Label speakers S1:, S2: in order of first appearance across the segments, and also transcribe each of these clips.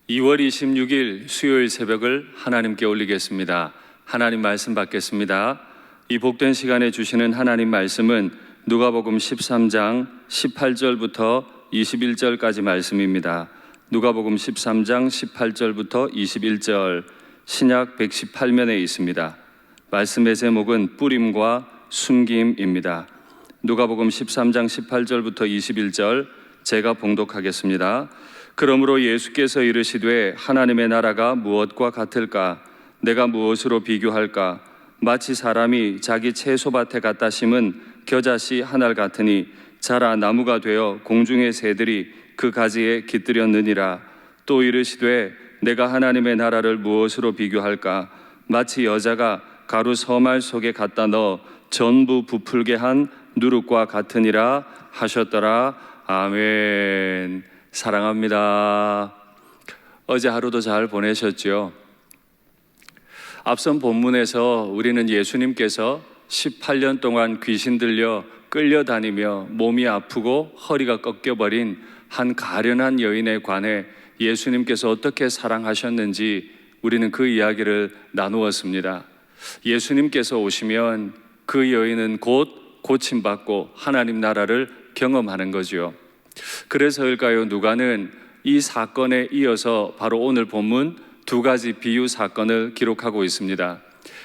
S1: 2월 26일 수요일 새벽을 하나님께 올리겠습니다. 하나님 말씀 받겠습니다. 이 복된 시간에 주시는 하나님 말씀은 누가복음 13장 18절부터 21절까지 말씀입니다. 누가복음 13장 18절부터 21절, 신약 118면에 있습니다. 말씀의 제목은 뿌림과 숨김입니다. 누가복음 13장 18절부터 21절 제가 봉독하겠습니다. 그러므로 예수께서 이르시되 하나님의 나라가 무엇과 같을까? 내가 무엇으로 비교할까? 마치 사람이 자기 채소밭에 갖다 심은 겨자씨 한 알 같으니 자라 나무가 되어 공중의 새들이 그 가지에 깃들였느니라. 또 이르시되 내가 하나님의 나라를 무엇으로 비교할까? 마치 여자가 가루 서말 속에 갖다 넣어 전부 부풀게 한 누룩과 같으니라 하셨더라. 아멘. 사랑합니다. 어제 하루도 잘 보내셨죠? 앞선 본문에서 우리는 예수님께서 18년 동안 귀신 들려 끌려다니며 몸이 아프고 허리가 꺾여버린 한 가련한 여인에 관해 예수님께서 어떻게 사랑하셨는지 우리는 그 이야기를 나누었습니다. 예수님께서 오시면 그 여인은 곧 고침받고 하나님 나라를 경험하는 거죠. 그래서일까요? 누가는 이 사건에 이어서 바로 오늘 본문 두 가지 비유 사건을 기록하고 있습니다.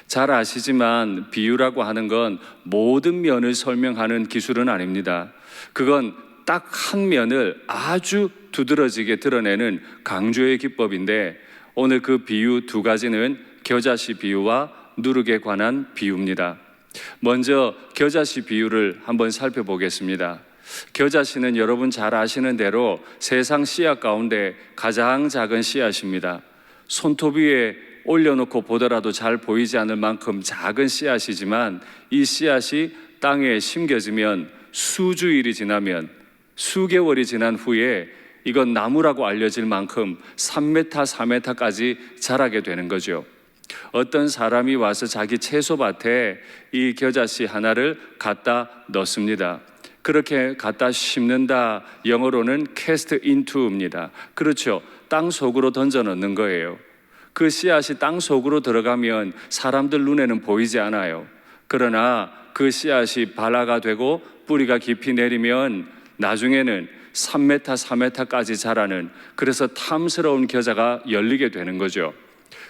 S1: 잘 아시지만 비유라고 하는 건 모든 면을 설명하는 기술은 아닙니다. 그건 딱 한 면을 아주 두드러지게 드러내는 강조의 기법인데, 오늘 그 비유 두 가지는 겨자씨 비유와 누룩에 관한 비유입니다. 먼저 겨자씨 비유를 한번 살펴보겠습니다. 겨자씨는 여러분 잘 아시는 대로 세상 씨앗 가운데 가장 작은 씨앗입니다. 손톱 위에 올려놓고 보더라도 잘 보이지 않을 만큼 작은 씨앗이지만 이 씨앗이 땅에 심겨지면 수주일이 지나면 수개월이 지난 후에 이건 나무라고 알려질 만큼 3m, 4m까지 자라게 되는 거죠. 어떤 사람이 와서 자기 채소밭에 이 겨자씨 하나를 갖다 넣습니다. 그렇게 갖다 심는다, 영어로는 cast into입니다. 그렇죠. 땅 속으로 던져 넣는 거예요. 그 씨앗이 땅 속으로 들어가면 사람들 눈에는 보이지 않아요. 그러나 그 씨앗이 발화가 되고 뿌리가 깊이 내리면 나중에는 3m, 4m까지 자라는, 그래서 탐스러운 겨자가 열리게 되는 거죠.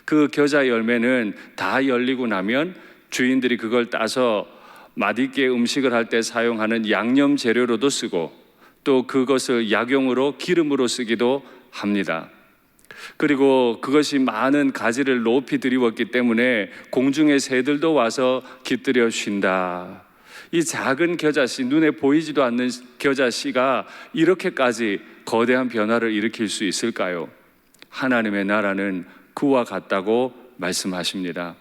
S1: 그 겨자 열매는 다 열리고 나면 주인들이 그걸 따서 맛있게 음식을 할 때 사용하는 양념 재료로도 쓰고 또 그것을 약용으로 기름으로 쓰기도 합니다. 그리고 그것이 많은 가지를 높이 들이웠기 때문에 공중의 새들도 와서 깃들여 쉰다. 이 작은 겨자씨, 눈에 보이지도 않는 겨자씨가 이렇게까지 거대한 변화를 일으킬 수 있을까요? 하나님의 나라는 그와 같다고 말씀하십니다.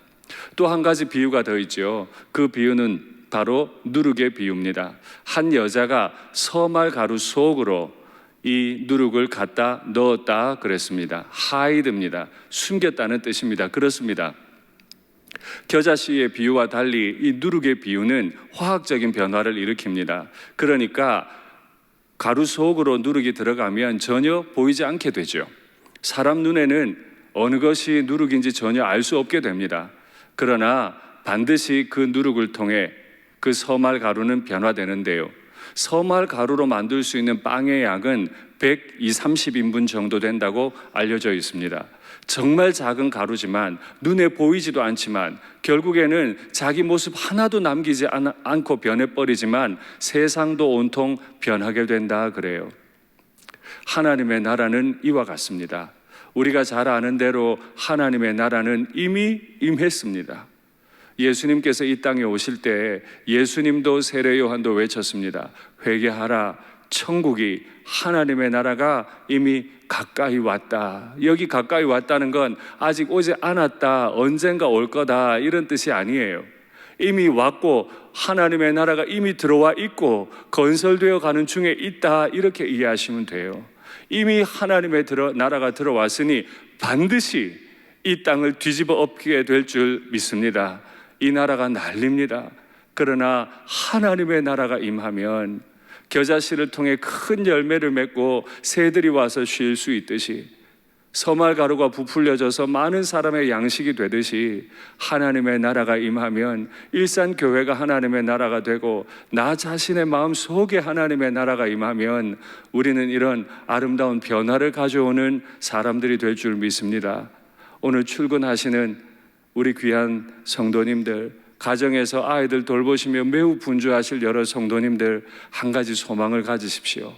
S1: 또 한 가지 비유가 더 있죠. 그 비유는 바로 누룩의 비유입니다. 한 여자가 서말 가루 속으로 이 누룩을 갖다 넣었다 그랬습니다. 하이드입니다. 숨겼다는 뜻입니다. 그렇습니다. 겨자씨의 비유와 달리 이 누룩의 비유는 화학적인 변화를 일으킵니다. 그러니까 가루 속으로 누룩이 들어가면 전혀 보이지 않게 되죠. 사람 눈에는 어느 것이 누룩인지 전혀 알 수 없게 됩니다. 그러나 반드시 그 누룩을 통해 그 서말 가루는 변화되는데요. 서말 가루로 만들 수 있는 빵의 양은 120-30인분 정도 된다고 알려져 있습니다. 정말 작은 가루지만 눈에 보이지도 않지만 결국에는 자기 모습 하나도 남기지 않고 변해버리지만 세상도 온통 변하게 된다 그래요. 하나님의 나라는 이와 같습니다. 우리가 잘 아는 대로 하나님의 나라는 이미 임했습니다. 예수님께서 이 땅에 오실 때 예수님도 세례 요한도 외쳤습니다. 회개하라, 천국이, 하나님의 나라가 이미 가까이 왔다. 여기 가까이 왔다는 건 아직 오지 않았다, 언젠가 올 거다, 이런 뜻이 아니에요. 이미 왔고 하나님의 나라가 이미 들어와 있고 건설되어 가는 중에 있다, 이렇게 이해하시면 돼요. 이미 하나님의 나라가 들어왔으니 반드시 이 땅을 뒤집어 엎게 될 줄 믿습니다. 이 나라가 난립니다. 그러나 하나님의 나라가 임하면 겨자씨를 통해 큰 열매를 맺고 새들이 와서 쉴 수 있듯이 서말 가루가 부풀려져서 많은 사람의 양식이 되듯이 하나님의 나라가 임하면 일산교회가 하나님의 나라가 되고 나 자신의 마음 속에 하나님의 나라가 임하면 우리는 이런 아름다운 변화를 가져오는 사람들이 될 줄 믿습니다. 오늘 출근하시는 우리 귀한 성도님들, 가정에서 아이들 돌보시며 매우 분주하실 여러 성도님들, 한 가지 소망을 가지십시오.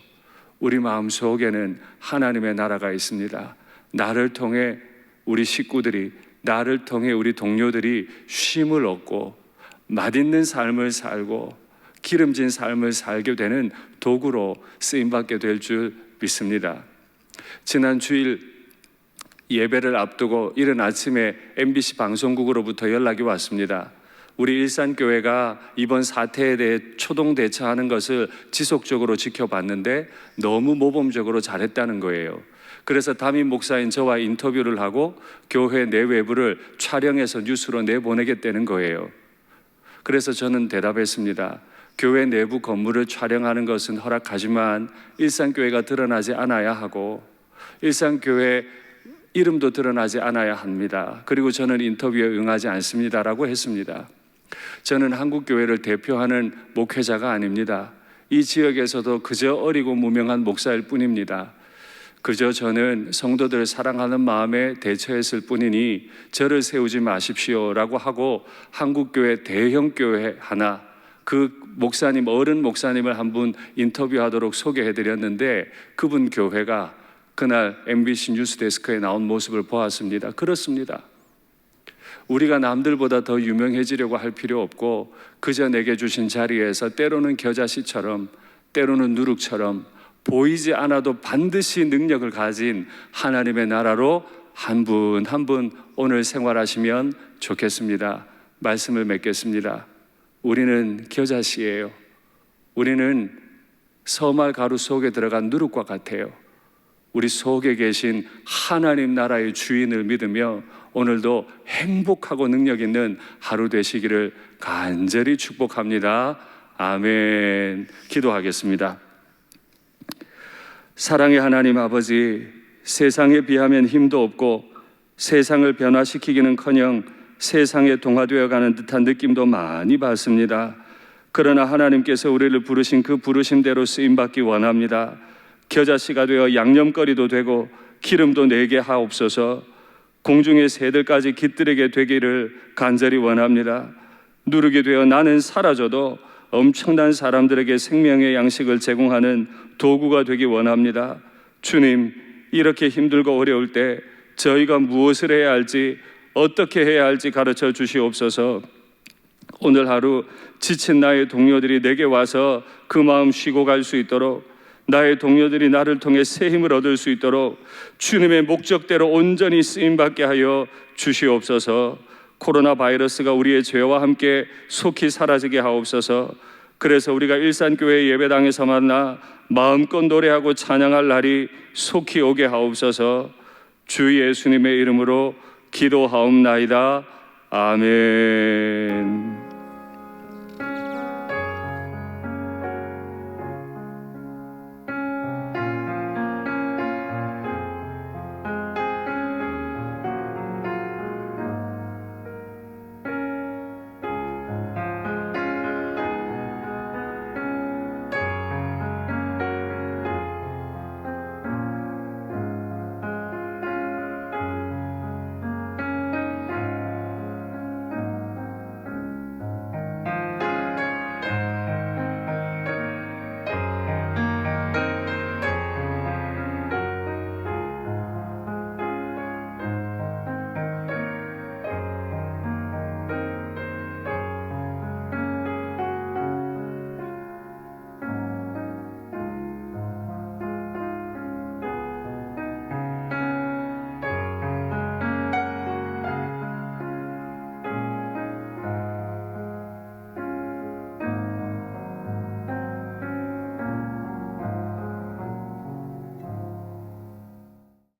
S1: 우리 마음 속에는 하나님의 나라가 있습니다. 나를 통해 우리 식구들이, 나를 통해 우리 동료들이 쉼을 얻고 맛있는 삶을 살고 기름진 삶을 살게 되는 도구로 쓰임받게 될 줄 믿습니다. 지난 주일 예배를 앞두고 이른 아침에 MBC 방송국으로부터 연락이 왔습니다. 우리 일산교회가 이번 사태에 대해 초동 대처하는 것을 지속적으로 지켜봤는데 너무 모범적으로 잘했다는 거예요. 그래서 담임 목사인 저와 인터뷰를 하고 교회 내외부를 촬영해서 뉴스로 내보내겠다는 거예요. 그래서 저는 대답했습니다. 교회 내부 건물을 촬영하는 것은 허락하지만 일산교회가 드러나지 않아야 하고 일산교회 이름도 드러나지 않아야 합니다. 그리고 저는 인터뷰에 응하지 않습니다라고 했습니다. 저는 한국교회를 대표하는 목회자가 아닙니다. 이 지역에서도 그저 어리고 무명한 목사일 뿐입니다. 그저 저는 성도들을 사랑하는 마음에 대처했을 뿐이니 저를 세우지 마십시오라고 하고 한국교회 대형교회 하나, 그 목사님, 어른 목사님을 한 분 인터뷰하도록 소개해드렸는데 그분 교회가 그날 MBC 뉴스데스크에 나온 모습을 보았습니다. 그렇습니다. 우리가 남들보다 더 유명해지려고 할 필요 없고 그저 내게 주신 자리에서 때로는 겨자씨처럼 때로는 누룩처럼 보이지 않아도 반드시 능력을 가진 하나님의 나라로 한 분 한 분 오늘 생활하시면 좋겠습니다. 말씀을 맺겠습니다. 우리는 겨자씨예요. 우리는 서말 가루 속에 들어간 누룩과 같아요. 우리 속에 계신 하나님 나라의 주인을 믿으며 오늘도 행복하고 능력 있는 하루 되시기를 간절히 축복합니다. 아멘. 기도하겠습니다. 사랑의 하나님 아버지, 세상에 비하면 힘도 없고 세상을 변화시키기는커녕 세상에 동화되어 가는 듯한 느낌도 많이 받습니다. 그러나 하나님께서 우리를 부르신 그 부르심대로 쓰임받기 원합니다. 겨자씨가 되어 양념거리도 되고 기름도 내게 하옵소서. 공중의 새들까지 깃들에게 되기를 간절히 원합니다. 누르게 되어 나는 사라져도 엄청난 사람들에게 생명의 양식을 제공하는 도구가 되기 원합니다. 주님, 이렇게 힘들고 어려울 때 저희가 무엇을 해야 할지, 어떻게 해야 할지 가르쳐 주시옵소서. 오늘 하루 지친 나의 동료들이 내게 와서 그 마음 쉬고 갈 수 있도록, 나의 동료들이 나를 통해 새 힘을 얻을 수 있도록 주님의 목적대로 온전히 쓰임받게 하여 주시옵소서. 코로나 바이러스가 우리의 죄와 함께 속히 사라지게 하옵소서. 그래서 우리가 일산교회 예배당에서 만나 마음껏 노래하고 찬양할 날이 속히 오게 하옵소서. 주 예수님의 이름으로 기도하옵나이다. 아멘.